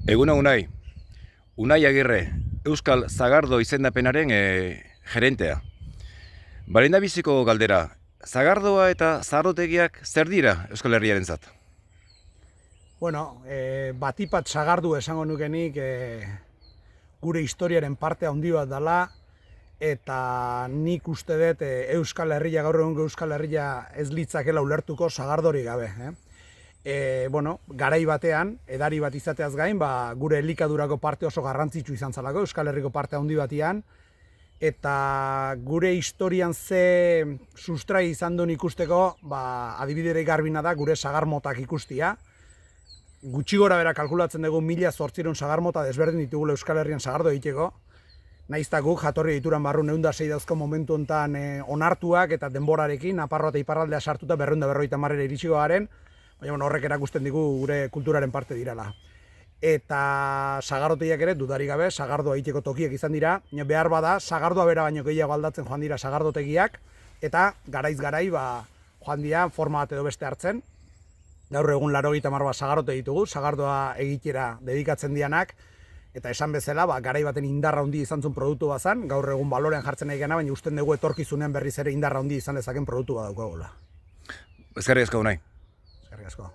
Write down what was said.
Eguna Unai, Unai Agirre, Euskal Zagardo izendapenaren gerentea. Barendabiziko galdera, Zagardoa eta zahardotegiak zer dira Euskal Herriarentzat? Bueno, batipat sagardu esango nukenik gure historiaren parte handi bat dela, eta nik uste dut Euskal Herria, gaur egungo Euskal Herria ez litzakela ulertuko sagardori gabe. Garai batean, edari bat izateaz gain, gure elikadurako parte oso garrantzitsu izan zelako, Euskal Herriko parte handi batean, eta gure historian ze sustrai izan duen ikusteko, adibidere garbina da gure sagarmotak ikustia. Gutxi gora bera kalkulatzen dugu 1800 sagarmota desberdin ditugula Euskal Herrian sagardo egiteko. Nahiz eta guk jatorri dituran barru 906 dauzko momentu honetan onartuak eta denborarekin, Nafarroa eta Iparraldea sartuta 250 iritsiko garen, baina horrek erakusten digu gure kulturaren parte dirala. Eta sagardotegiak ere, dudarik gabe, sagardoa egiteko tokiak izan dira, behar bada, sagardoa bera baino gehiago aldatzen joan dira sagardotegiak, eta garaiz garai joan dira forma bat edo beste hartzen. Gaur egun 80 bat sagardote ditugu, sagardoa egitera dedikatzen dianak, eta esan bezala, garai baten indarra handi izan zuen produktu bat zen, gaur egun balorean jartzen nahi gana, baina usten dugu etorkizunean berriz ere indarra handi izan dezaken produktu bat daukagula. Eskerrik asko, Unai. Eskerrik asko.